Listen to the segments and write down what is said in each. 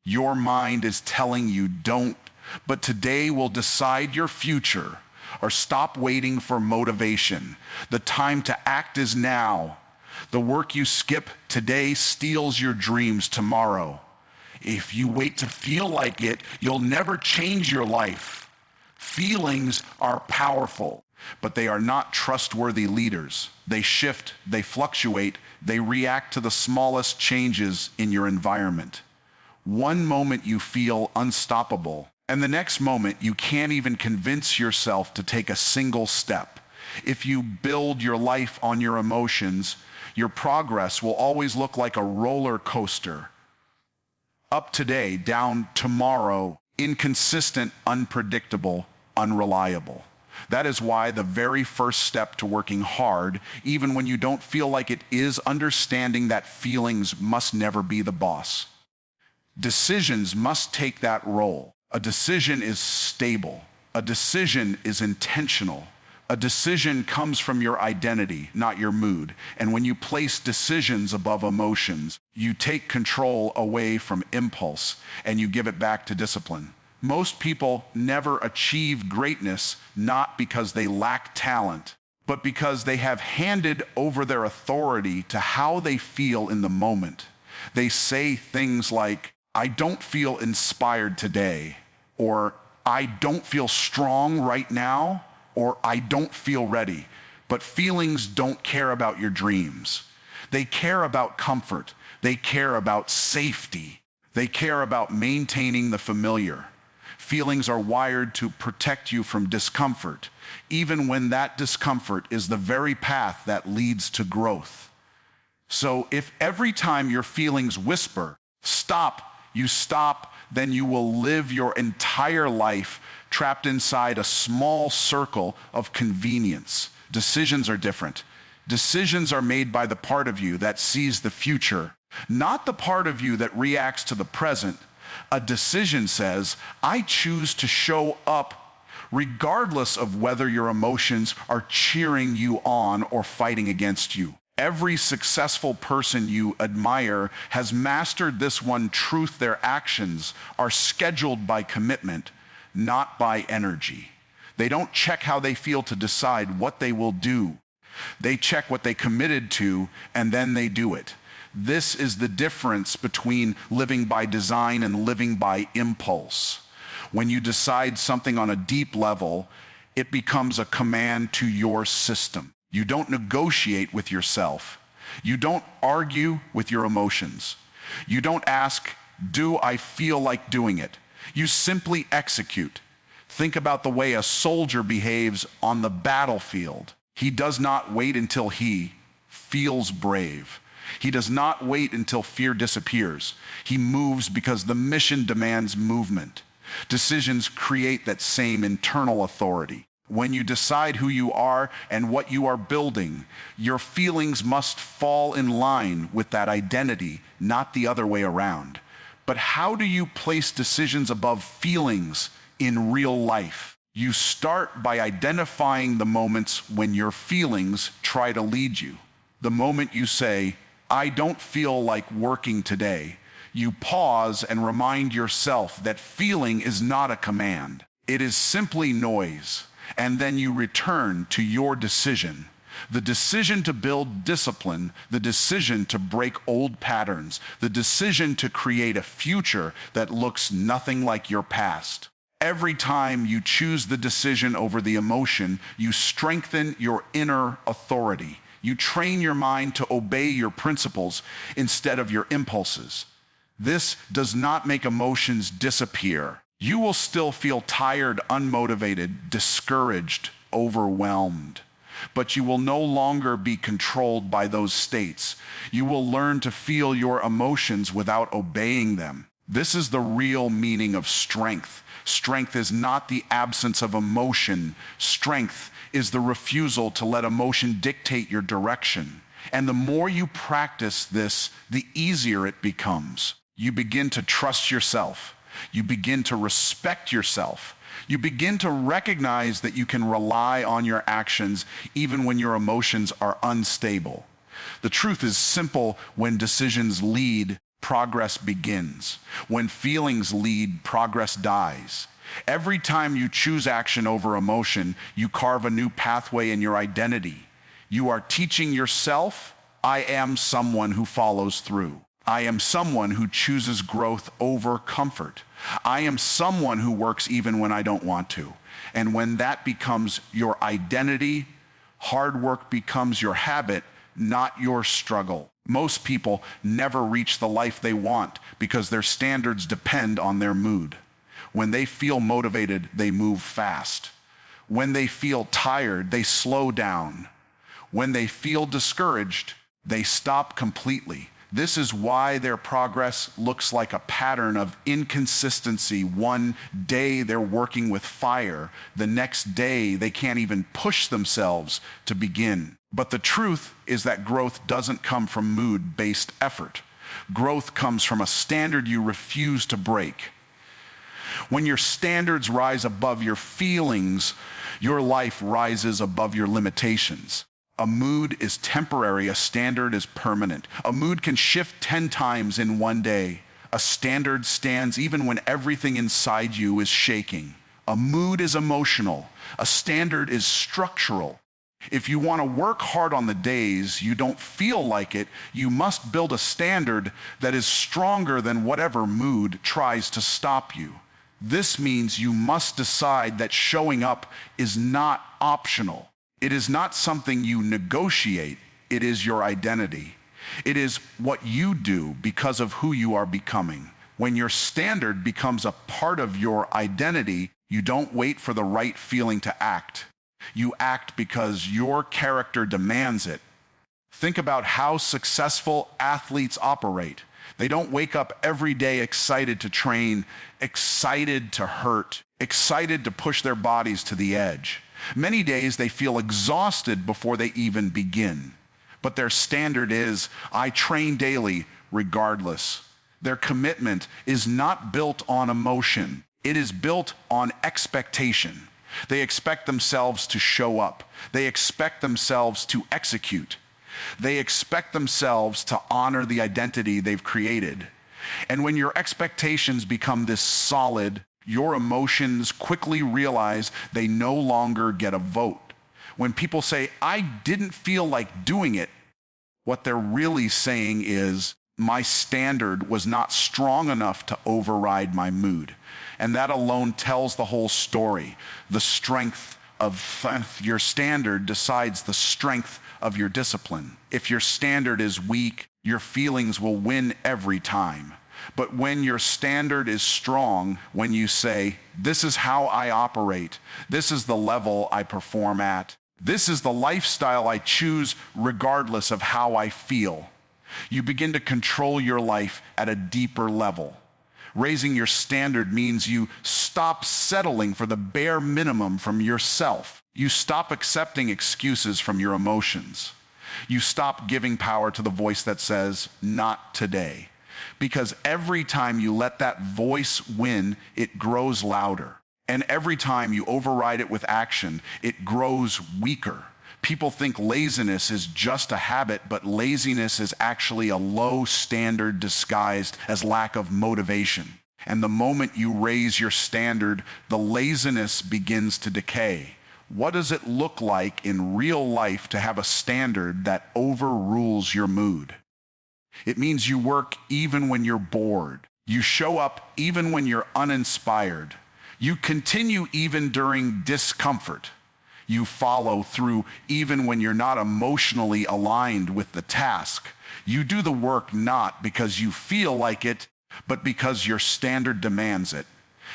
Your mind is telling you don't, but today will decide your future. Or stop waiting for motivation. The time to act is now. The work you skip today steals your dreams tomorrow. If you wait to feel like it, you'll never change your life. Feelings are powerful, but they are not trustworthy leaders. They shift, they fluctuate, they react to the smallest changes in your environment. One moment you feel unstoppable, and the next moment you can't even convince yourself to take a single step. If you build your life on your emotions, your progress will always look like a roller coaster. Up today, down tomorrow, inconsistent, unpredictable, unreliable. That is why the very first step to working hard, even when you don't feel like it, is understanding that feelings must never be the boss. Decisions must take that role. A decision is stable. A decision is intentional. A decision comes from your identity, not your mood. And when you place decisions above emotions, you take control away from impulse and you give it back to discipline. Most people never achieve greatness not because they lack talent, but because they have handed over their authority to how they feel in the moment. They say things like, "I don't feel inspired today," or "I don't feel strong right now," or "I don't feel ready." But feelings don't care about your dreams. They care about comfort. They care about safety. They care about maintaining the familiar. Feelings are wired to protect you from discomfort, even when that discomfort is the very path that leads to growth. So if every time your feelings whisper, "Stop," you stop, then you will live your entire life trapped inside a small circle of convenience. Decisions are different. Decisions are made by the part of you that sees the future, not the part of you that reacts to the present. A decision says, "I choose to show up regardless of whether your emotions are cheering you on or fighting against you." Every successful person you admire has mastered this one truth: their actions are scheduled by commitment, not by energy. They don't check how they feel to decide what they will do. They check what they committed to, and then they do it. This is the difference between living by design and living by impulse. When you decide something on a deep level, it becomes a command to your system. You don't negotiate with yourself. You don't argue with your emotions. You don't ask, "Do I feel like doing it?" You simply execute. Think about the way a soldier behaves on the battlefield. He does not wait until he feels brave. He does not wait until fear disappears. He moves because the mission demands movement. Decisions create that same internal authority. When you decide who you are and what you are building, your feelings must fall in line with that identity, not the other way around. But how do you place decisions above feelings in real life? You start by identifying the moments when your feelings try to lead you. The moment you say, "I don't feel like working today," you pause and remind yourself that feeling is not a command. It is simply noise. And then you return to your decision. The decision to build discipline, the decision to break old patterns, the decision to create a future that looks nothing like your past. Every time you choose the decision over the emotion, you strengthen your inner authority. You train your mind to obey your principles instead of your impulses. This does not make emotions disappear. You will still feel tired, unmotivated, discouraged, overwhelmed. But you will no longer be controlled by those states. You will learn to feel your emotions without obeying them. This is the real meaning of strength. Strength is not the absence of emotion. Strength is the refusal to let emotion dictate your direction. And the more you practice this, the easier it becomes. You begin to trust yourself. You begin to respect yourself. You begin to recognize that you can rely on your actions even when your emotions are unstable. The truth is simple: when decisions lead, progress begins. When feelings lead, progress dies. Every time you choose action over emotion, you carve a new pathway in your identity. You are teaching yourself, I am someone who follows through. I am someone who chooses growth over comfort. I am someone who works even when I don't want to. And when that becomes your identity, hard work becomes your habit, not your struggle. Most people never reach the life they want because their standards depend on their mood. When they feel motivated, they move fast. When they feel tired, they slow down. When they feel discouraged, they stop completely. This is why their progress looks like a pattern of inconsistency. One day they're working with fire. The next day they can't even push themselves to begin. But the truth is that growth doesn't come from mood-based effort. Growth comes from a standard you refuse to break. When your standards rise above your feelings, your life rises above your limitations. A mood is temporary, a standard is permanent. A mood can shift 10 times in one day. A standard stands even when everything inside you is shaking. A mood is emotional. A standard is structural. If you want to work hard on the days you don't feel like it, you must build a standard that is stronger than whatever mood tries to stop you. This means you must decide that showing up is not optional. It is not something you negotiate. It is your identity. It is what you do because of who you are becoming. When your standard becomes a part of your identity, you don't wait for the right feeling to act. You act because your character demands it. Think about how successful athletes operate. They don't wake up every day excited to train, excited to hurt, excited to push their bodies to the edge. Many days they feel exhausted before they even begin. But their standard is, I train daily regardless. Their commitment is not built on emotion. It is built on expectation. They expect themselves to show up. They expect themselves to execute. They expect themselves to honor the identity they've created. And when your expectations become this solid, your emotions quickly realize they no longer get a vote. When people say, I didn't feel like doing it, what they're really saying is, my standard was not strong enough to override my mood. And that alone tells the whole story. The strength of your standard decides the strength of your discipline. If your standard is weak, your feelings will win every time. But when your standard is strong, when you say, this is how I operate, this is the level I perform at, this is the lifestyle I choose regardless of how I feel, you begin to control your life at a deeper level. Raising your standard means you stop settling for the bare minimum from yourself. You stop accepting excuses from your emotions. You stop giving power to the voice that says, not today. Because every time you let that voice win, it grows louder. And every time you override it with action, it grows weaker. People think laziness is just a habit, but laziness is actually a low standard disguised as lack of motivation. And the moment you raise your standard, the laziness begins to decay. What does it look like in real life to have a standard that overrules your mood? It means you work even when you're bored. You show up even when you're uninspired. You continue even during discomfort. You follow through even when you're not emotionally aligned with the task. You do the work not because you feel like it, but because your standard demands it.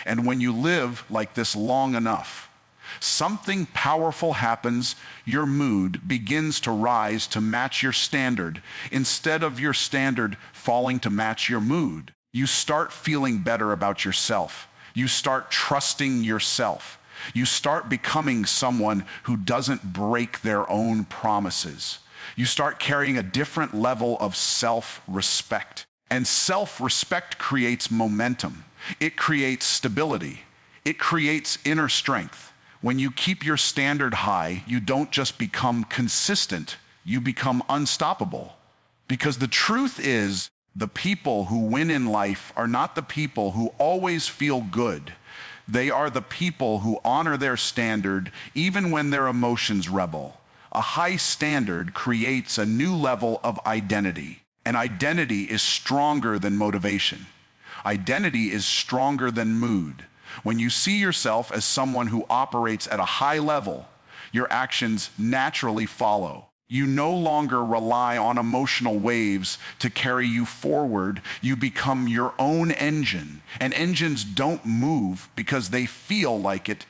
And when you live like this long enough, something powerful happens. Your mood begins to rise to match your standard instead of your standard falling to match your mood. You start feeling better about yourself. You start trusting yourself. You start becoming someone who doesn't break their own promises. You start carrying a different level of self-respect. And self-respect creates momentum. It creates stability. It creates inner strength. When you keep your standard high, you don't just become consistent, you become unstoppable. Because the truth is, The people who win in life are not the people who always feel good. They are the people who honor their standard even when their emotions rebel. A high standard creates a new level of identity. And identity is stronger than motivation. Identity is stronger than mood. When you see yourself as someone who operates at a high level, your actions naturally follow. You no longer rely on emotional waves to carry you forward. You become your own engine. And engines don't move because they feel like it.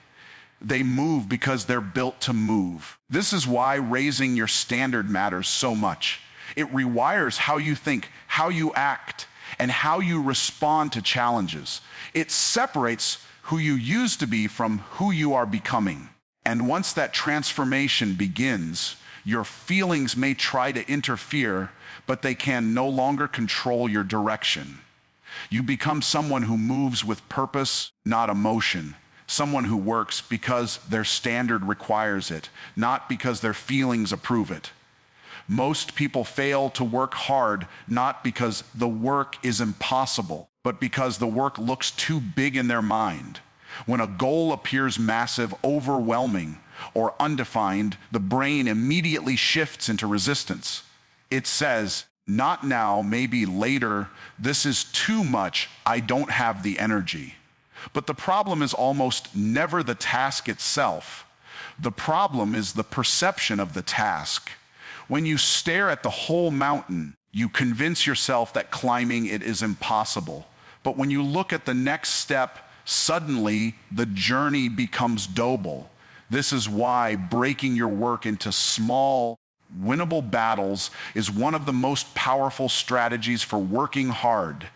They move because they're built to move. This is why raising your standard matters so much. It rewires how you think, how you act, and how you respond to challenges. It separates who you used to be from who you are becoming. And once that transformation begins, your feelings may try to interfere, but they can no longer control your direction. You become someone who moves with purpose, not emotion. Someone who works because their standard requires it, not because their feelings approve it. Most people fail to work hard not because the work is impossible, but because the work looks too big in their mind. When a goal appears massive, overwhelming, or undefined, the brain immediately shifts into resistance. It says, "Not now, maybe later. This is too much. I don't have the energy." But the problem is almost never the task itself. The problem is the perception of the task. When you stare at the whole mountain, you convince yourself that climbing it is impossible. But when you look at the next step, suddenly the journey becomes doable. This is why breaking your work into small, winnable battles is one of the most powerful strategies for working hard,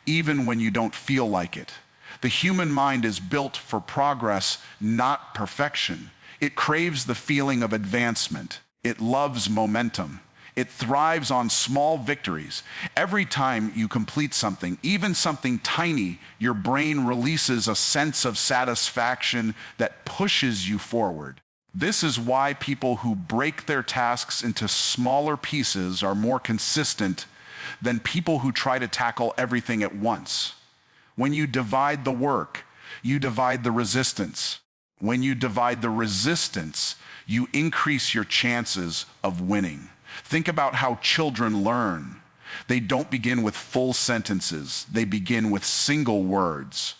even when you don't feel like it. The human mind is built for progress, not perfection. It craves the feeling of advancement. It loves momentum. It thrives on small victories. Every time you complete something, even something tiny, your brain releases a sense of satisfaction that pushes you forward. This is why people who break their tasks into smaller pieces are more consistent than people who try to tackle everything at once. When you divide the work, you divide the resistance. When you divide the resistance, you increase your chances of winning. Think about how children learn. They don't begin with full sentences. They begin with single words.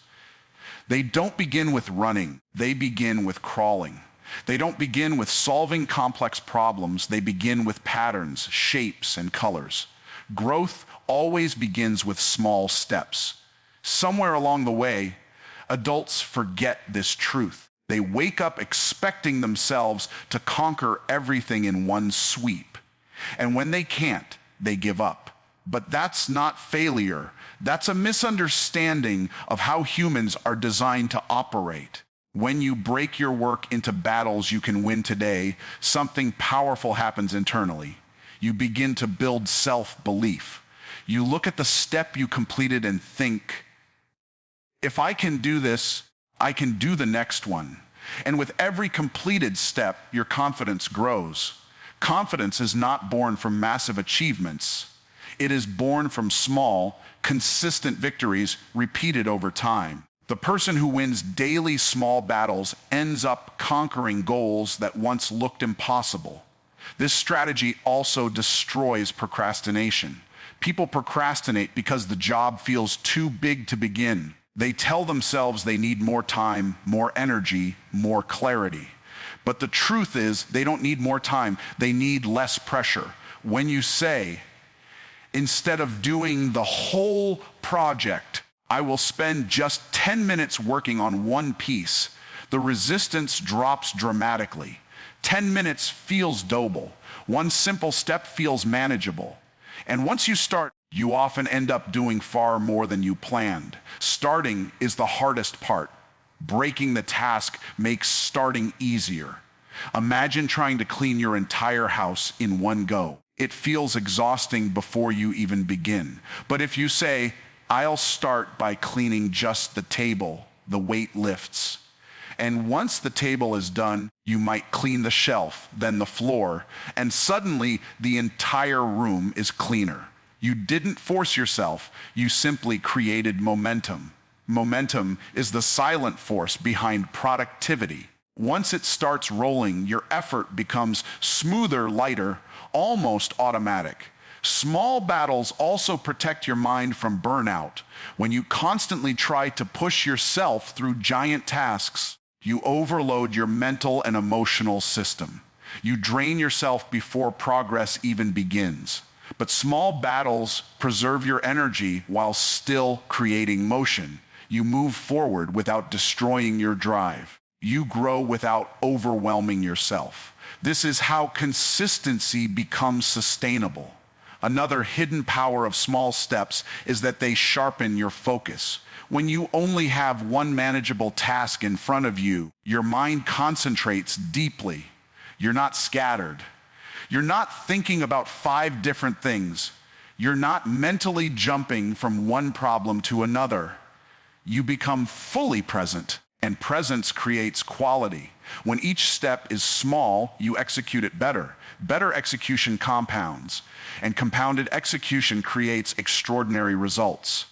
They don't begin with running. They begin with crawling. They don't begin with solving complex problems. They begin with patterns, shapes, and colors. Growth always begins with small steps. Somewhere along the way, adults forget this truth. They wake up expecting themselves to conquer everything in one sweep. And when they can't, they give up. But that's not failure. That's a misunderstanding of how humans are designed to operate. When you break your work into battles you can win today, something powerful happens internally. You begin to build self-belief. You look at the step you completed and think, if I can do this, I can do the next one. And with every completed step, your confidence grows. Confidence is not born from massive achievements. It is born from small, consistent victories repeated over time. The person who wins daily small battles ends up conquering goals that once looked impossible. This strategy also destroys procrastination. People procrastinate because the job feels too big to begin. They tell themselves they need more time, more energy, more clarity. But the truth is, they don't need more time. They need less pressure. When you say, instead of doing the whole project, I will spend just 10 minutes working on one piece, the resistance drops dramatically. 10 minutes feels doable. One simple step feels manageable. And once you start, you often end up doing far more than you planned. Starting is the hardest part. Breaking the task makes starting easier. Imagine trying to clean your entire house in one go. It feels exhausting before you even begin. But if you say, I'll start by cleaning just the table, the weight lifts. And once the table is done, you might clean the shelf, then the floor, and suddenly the entire room is cleaner. You didn't force yourself, you simply created momentum. Momentum is the silent force behind productivity. Once it starts rolling, your effort becomes smoother, lighter, almost automatic. Small battles also protect your mind from burnout. When you constantly try to push yourself through giant tasks, you overload your mental and emotional system. You drain yourself before progress even begins. But small battles preserve your energy while still creating motion. You move forward without destroying your drive. You grow without overwhelming yourself. This is how consistency becomes sustainable. Another hidden power of small steps is that they sharpen your focus. When you only have one manageable task in front of you, your mind concentrates deeply. You're not scattered. You're not thinking about 5 different things. You're not mentally jumping from one problem to another. You become fully present, and presence creates quality. When each step is small, you execute it better. Better execution compounds, and compounded execution creates extraordinary results.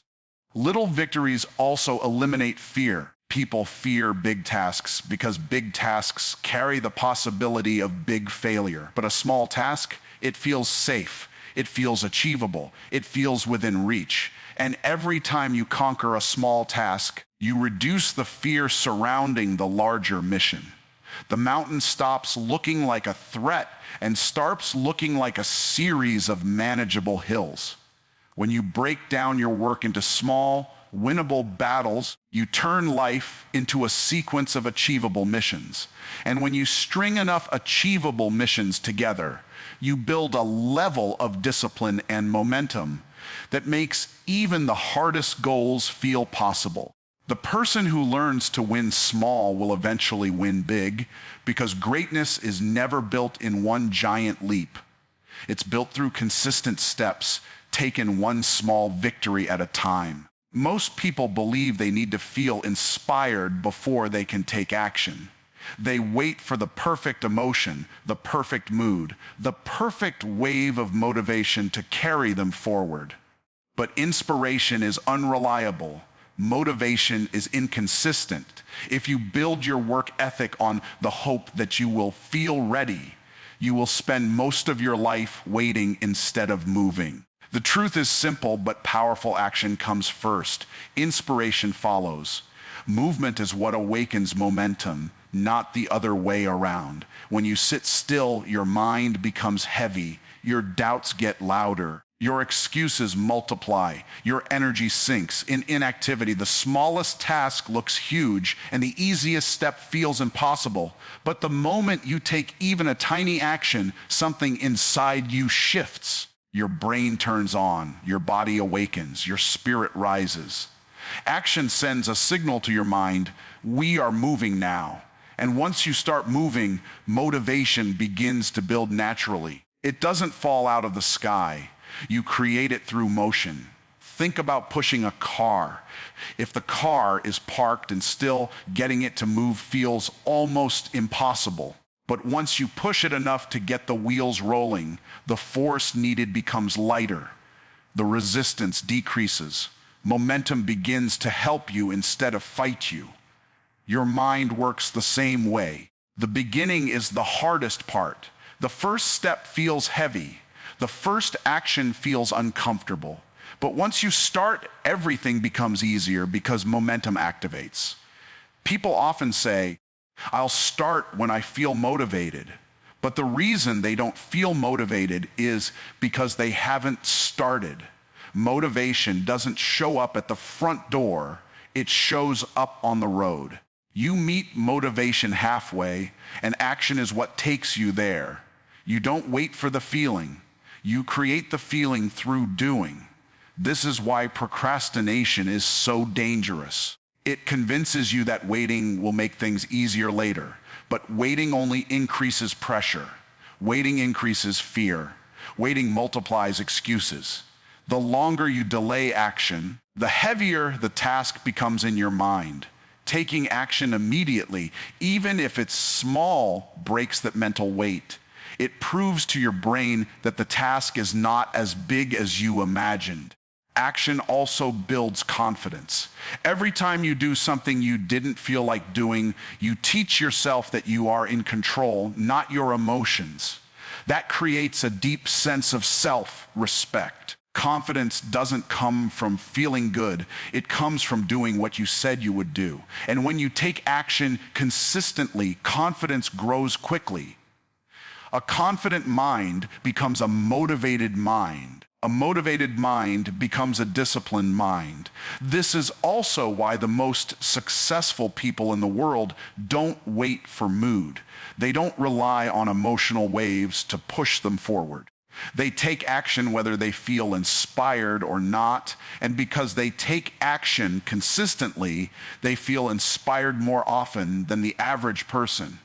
Little victories also eliminate fear. People fear big tasks because big tasks carry the possibility of big failure. But a small task, it feels safe, it feels achievable, it feels within reach. And every time you conquer a small task, you reduce the fear surrounding the larger mission. The mountain stops looking like a threat and starts looking like a series of manageable hills. When you break down your work into small, winnable battles, you turn life into a sequence of achievable missions. And when you string enough achievable missions together, you build a level of discipline and momentum that makes even the hardest goals feel possible. The person who learns to win small will eventually win big, because greatness is never built in one giant leap. It's built through consistent steps, taken one small victory at a time. Most people believe they need to feel inspired before they can take action. They wait for the perfect emotion, the perfect mood, the perfect wave of motivation to carry them forward. But inspiration is unreliable. Motivation is inconsistent. If you build your work ethic on the hope that you will feel ready, you will spend most of your life waiting instead of moving. The truth is simple, but powerful action comes first. Inspiration follows. Movement is what awakens momentum, not the other way around. When you sit still, your mind becomes heavy, your doubts get louder, your excuses multiply, your energy sinks. In inactivity, the smallest task looks huge and the easiest step feels impossible. But the moment you take even a tiny action, something inside you shifts. Your brain turns on, your body awakens, your spirit rises. Action sends a signal to your mind, we are moving now. And once you start moving, motivation begins to build naturally. It doesn't fall out of the sky. You create it through motion. Think about pushing a car. If the car is parked and still, getting it to move feels almost impossible. But once you push it enough to get the wheels rolling, the force needed becomes lighter. The resistance decreases. Momentum begins to help you instead of fight you. Your mind works the same way. The beginning is the hardest part. The first step feels heavy. The first action feels uncomfortable. But once you start, everything becomes easier because momentum activates. People often say, I'll start when I feel motivated. But the reason they don't feel motivated is because they haven't started. Motivation doesn't show up at the front door, it shows up on the road. You meet motivation halfway, and action is what takes you there. You don't wait for the feeling. You create the feeling through doing. This is why procrastination is so dangerous. It convinces you that waiting will make things easier later, but waiting only increases pressure. Waiting increases fear. Waiting multiplies excuses. The longer you delay action, the heavier the task becomes in your mind. Taking action immediately, even if it's small, breaks that mental weight. It proves to your brain that the task is not as big as you imagined. Action also builds confidence. Every time you do something you didn't feel like doing, you teach yourself that you are in control, not your emotions. That creates a deep sense of self-respect. Confidence doesn't come from feeling good. It comes from doing what you said you would do. And when you take action consistently, confidence grows quickly. A confident mind becomes a motivated mind. A motivated mind becomes a disciplined mind. This is also why the most successful people in the world don't wait for mood. They don't rely on emotional waves to push them forward. They take action whether they feel inspired or not, and because they take action consistently, they feel inspired more often than the average person.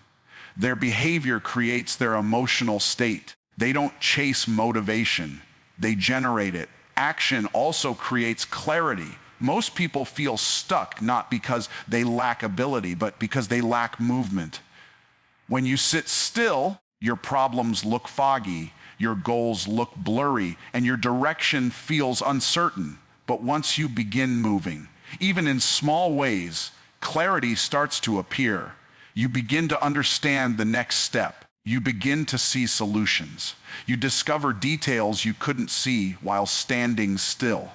Their behavior creates their emotional state. They don't chase motivation. They generate it. Action also creates clarity. Most people feel stuck not because they lack ability, but because they lack movement. When you sit still, your problems look foggy, your goals look blurry, and your direction feels uncertain. But once you begin moving, even in small ways, clarity starts to appear. You begin to understand the next step. You begin to see solutions. You discover details you couldn't see while standing still.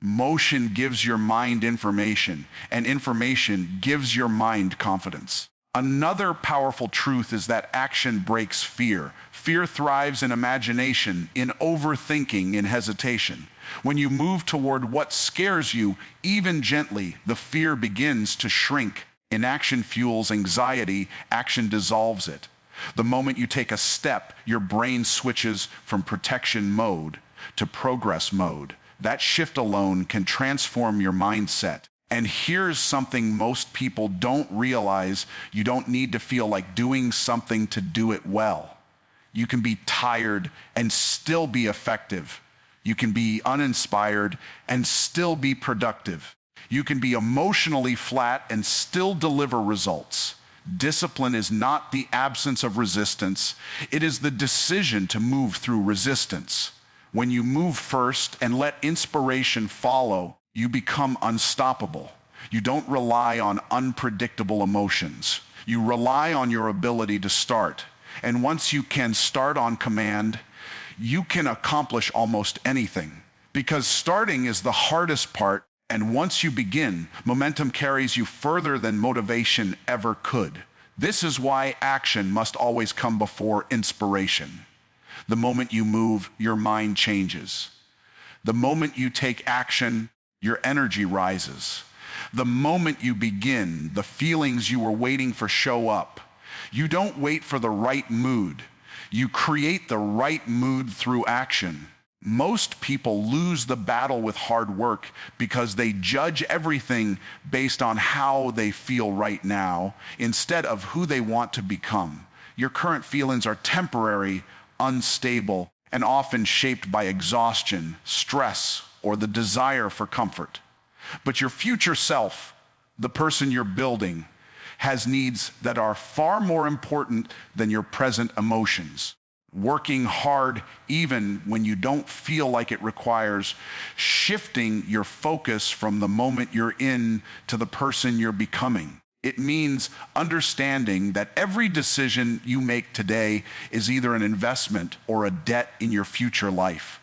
Motion gives your mind information, and information gives your mind confidence. Another powerful truth is that action breaks fear. Fear thrives in imagination, in overthinking, in hesitation. When you move toward what scares you, even gently, the fear begins to shrink. Inaction fuels anxiety, action dissolves it. The moment you take a step, your brain switches from protection mode to progress mode. That shift alone can transform your mindset. And here's something most people don't realize: you don't need to feel like doing something to do it well. You can be tired and still be effective. You can be uninspired and still be productive. You can be emotionally flat and still deliver results. Discipline is not the absence of resistance. It is the decision to move through resistance. When you move first and let inspiration follow, you become unstoppable. You don't rely on unpredictable emotions. You rely on your ability to start. And once you can start on command, you can accomplish almost anything. Because starting is the hardest part, and once you begin, momentum carries you further than motivation ever could. This is why action must always come before inspiration. The moment you move, your mind changes. The moment you take action, your energy rises. The moment you begin, the feelings you were waiting for show up. You don't wait for the right mood. You create the right mood through action. Most people lose the battle with hard work because they judge everything based on how they feel right now instead of who they want to become. Your current feelings are temporary, unstable, and often shaped by exhaustion, stress, or the desire for comfort. But your future self, the person you're building, has needs that are far more important than your present emotions. Working hard even when you don't feel like it requires shifting your focus from the moment you're in to the person you're becoming. It means understanding that every decision you make today is either an investment or a debt in your future life.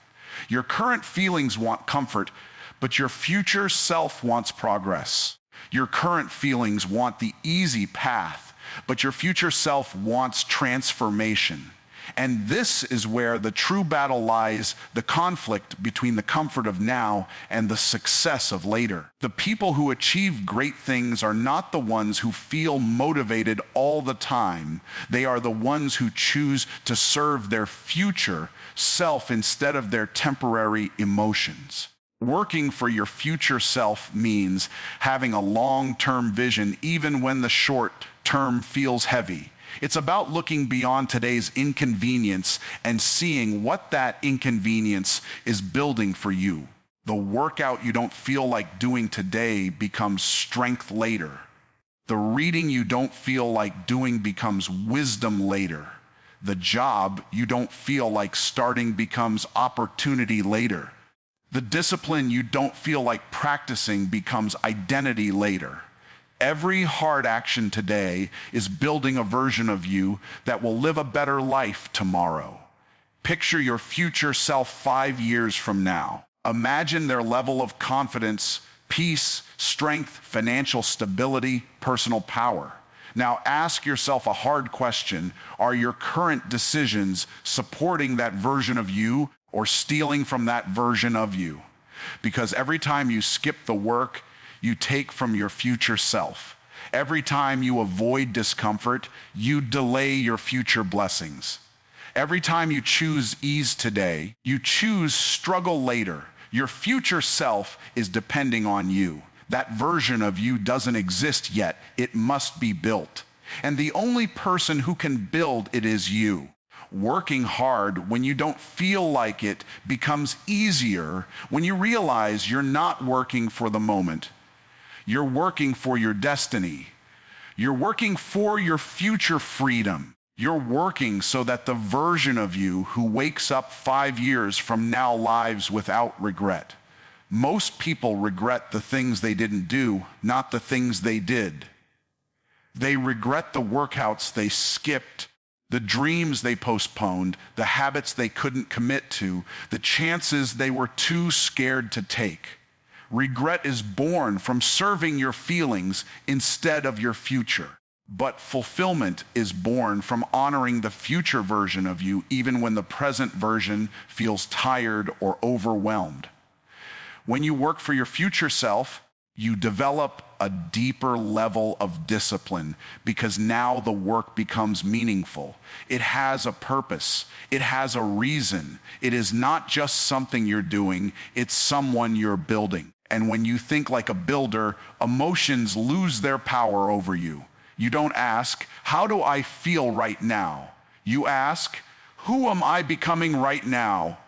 Your current feelings want comfort, but your future self wants progress. Your current feelings want the easy path, but your future self wants transformation. And this is where the true battle lies, the conflict between the comfort of now and the success of later. The people who achieve great things are not the ones who feel motivated all the time. They are the ones who choose to serve their future self instead of their temporary emotions. Working for your future self means having a long-term vision even when the short term feels heavy. It's about looking beyond today's inconvenience and seeing what that inconvenience is building for you. The workout you don't feel like doing today becomes strength later. The reading you don't feel like doing becomes wisdom later. The job you don't feel like starting becomes opportunity later. The discipline you don't feel like practicing becomes identity later. Every hard action today is building a version of you that will live a better life tomorrow. Picture your future self 5 years from now. Imagine their level of confidence, peace, strength, financial stability, personal power. Now ask yourself a hard question. Are your current decisions supporting that version of you or stealing from that version of you? Because every time you skip the work, you take from your future self. Every time you avoid discomfort, you delay your future blessings. Every time you choose ease today, you choose struggle later. Your future self is depending on you. That version of you doesn't exist yet. It must be built. And the only person who can build it is you. Working hard when you don't feel like it becomes easier when you realize you're not working for the moment. You're working for your destiny. You're working for your future freedom. You're working so that the version of you who wakes up 5 years from now lives without regret. Most people regret the things they didn't do, not the things they did. They regret the workouts they skipped, the dreams they postponed, the habits they couldn't commit to, the chances they were too scared to take. Regret is born from serving your feelings instead of your future. But fulfillment is born from honoring the future version of you even when the present version feels tired or overwhelmed. When you work for your future self, you develop a deeper level of discipline because now the work becomes meaningful. It has a purpose. It has a reason. It is not just something you're doing, it's someone you're building. And when you think like a builder, emotions lose their power over you. You don't ask, how do I feel right now? You ask, who am I becoming right now?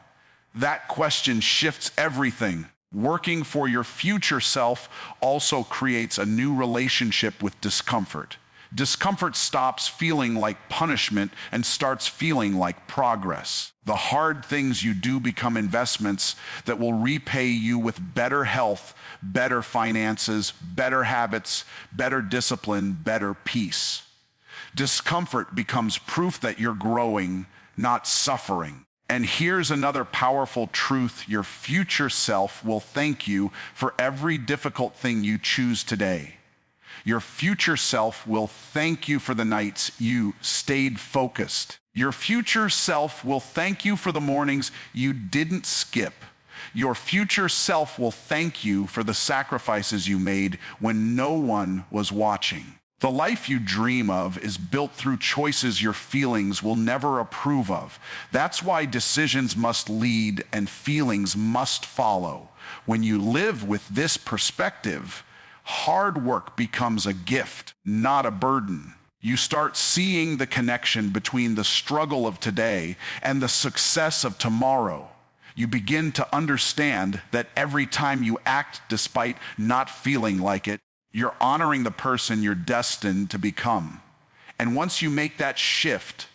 That question shifts everything. Working for your future self also creates a new relationship with discomfort. Discomfort stops feeling like punishment and starts feeling like progress. The hard things you do become investments that will repay you with better health, better finances, better habits, better discipline, better peace. Discomfort becomes proof that you're growing, not suffering. And here's another powerful truth. Your future self will thank you for every difficult thing you choose today. Your future self will thank you for the nights you stayed focused. Your future self will thank you for the mornings you didn't skip. Your future self will thank you for the sacrifices you made when no one was watching. The life you dream of is built through choices your feelings will never approve of. That's why decisions must lead and feelings must follow. When you live with this perspective, hard work becomes a gift, not a burden. You start seeing the connection between the struggle of today and the success of tomorrow. You begin to understand that every time you act despite not feeling like it, you're honoring the person you're destined to become. And once you make that shift,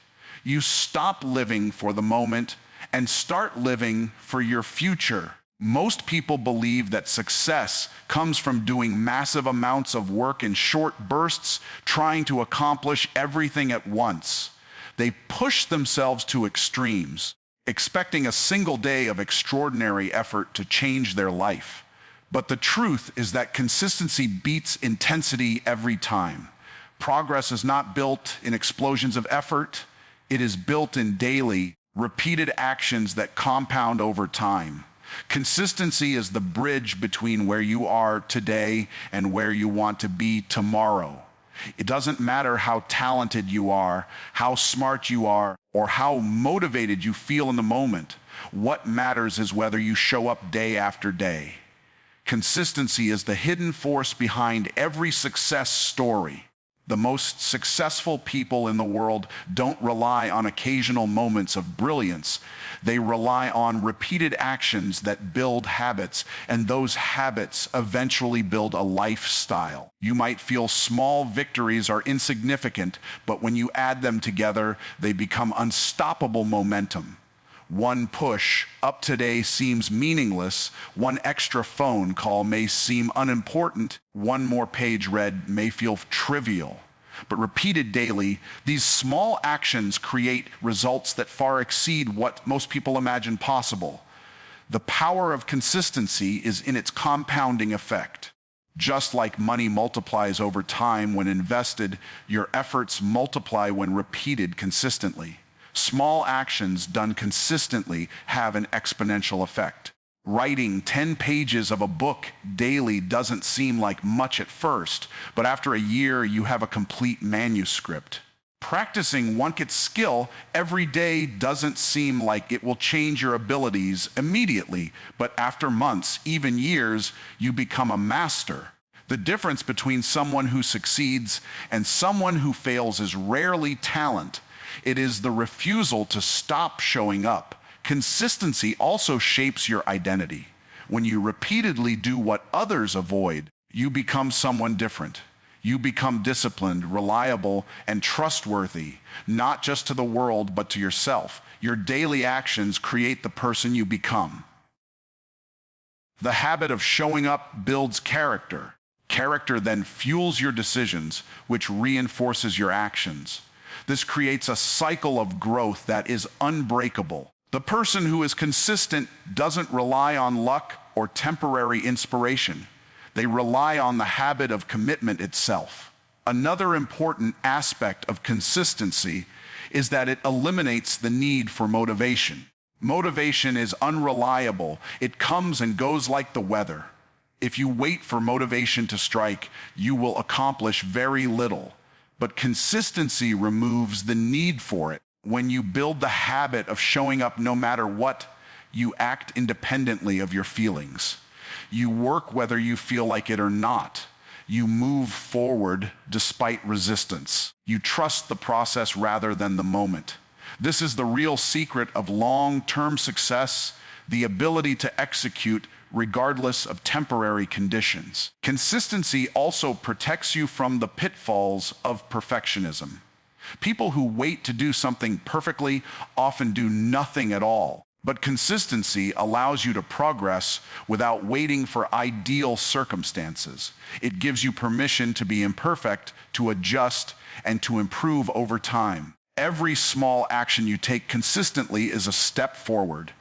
you stop living for the moment and start living for your future. Most people believe that success comes from doing massive amounts of work in short bursts, trying to accomplish everything at once. They push themselves to extremes, expecting a single day of extraordinary effort to change their life. But the truth is that consistency beats intensity every time. Progress is not built in explosions of effort. It is built in daily, repeated actions that compound over time. Consistency is the bridge between where you are today and where you want to be tomorrow. It doesn't matter how talented you are, how smart you are, or how motivated you feel in the moment. What matters is whether you show up day after day. Consistency is the hidden force behind every success story. The most successful people in the world don't rely on occasional moments of brilliance. They rely on repeated actions that build habits, and those habits eventually build a lifestyle. You might feel small victories are insignificant, but when you add them together, they become unstoppable momentum. One push up today seems meaningless. One extra phone call may seem unimportant. One more page read may feel trivial. But repeated daily, these small actions create results that far exceed what most people imagine possible. The power of consistency is in its compounding effect. Just like money multiplies over time when invested, your efforts multiply when repeated consistently. Small actions done consistently have an exponential effect. Writing 10 pages of a book daily doesn't seem like much at first, but after a year you have a complete manuscript. Practicing one skill every day doesn't seem like it will change your abilities immediately, but after months, even years, you become a master. The difference between someone who succeeds and someone who fails is rarely talent. It is the refusal to stop showing up. Consistency also shapes your identity. When you repeatedly do what others avoid, you become someone different. You become disciplined, reliable, and trustworthy, not just to the world, but to yourself. Your daily actions create the person you become. The habit of showing up builds character. Character then fuels your decisions, which reinforces your actions. This creates a cycle of growth that is unbreakable. The person who is consistent doesn't rely on luck or temporary inspiration. They rely on the habit of commitment itself. Another important aspect of consistency is that it eliminates the need for motivation. Motivation is unreliable. It comes and goes like the weather. If you wait for motivation to strike, you will accomplish very little. But consistency removes the need for it. When you build the habit of showing up no matter what, you act independently of your feelings. You work whether you feel like it or not. You move forward despite resistance. You trust the process rather than the moment. This is the real secret of long-term success, the ability to execute regardless of temporary conditions. Consistency also protects you from the pitfalls of perfectionism. People who wait to do something perfectly often do nothing at all. But consistency allows you to progress without waiting for ideal circumstances. It gives you permission to be imperfect, to adjust, and to improve over time. Every small action you take consistently is a step forward,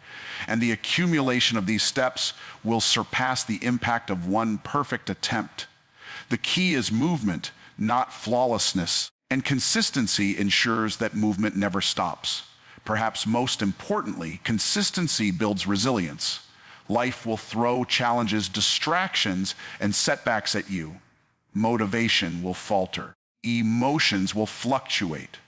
and the accumulation of these steps will surpass the impact of one perfect attempt. The key is movement, not flawlessness, and consistency ensures that movement never stops. Perhaps most importantly, consistency builds resilience. Life will throw challenges, distractions, and setbacks at you. Motivation will falter. Emotions will fluctuate.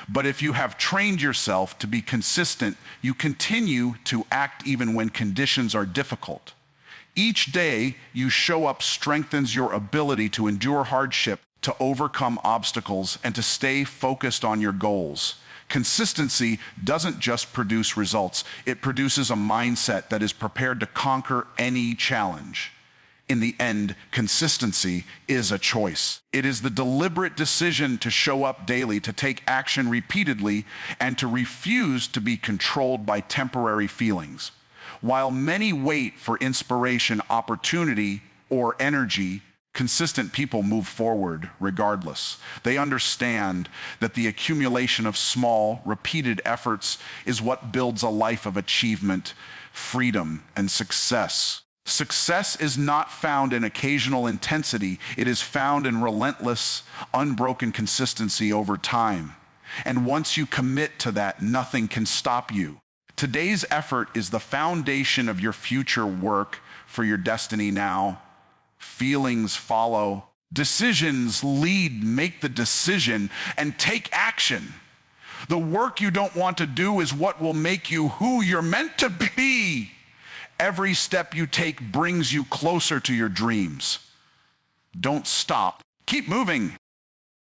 But if you have trained yourself to be consistent, you continue to act even when conditions are difficult. Each day you show up strengthens your ability to endure hardship, to overcome obstacles, and to stay focused on your goals. Consistency doesn't just produce results, it produces a mindset that is prepared to conquer any challenge. In the end, consistency is a choice. It is the deliberate decision to show up daily, to take action repeatedly, and to refuse to be controlled by temporary feelings. While many wait for inspiration, opportunity, or energy, consistent people move forward regardless. They understand that the accumulation of small, repeated efforts is what builds a life of achievement, freedom, and success. Success is not found in occasional intensity. It is found in relentless, unbroken consistency over time. And once you commit to that, nothing can stop you. Today's effort is the foundation of your future work for your destiny now. Feelings follow. Decisions lead. Make the decision and take action. The work you don't want to do is what will make you who you're meant to be. Every step you take brings you closer to your dreams. Don't stop. Keep moving.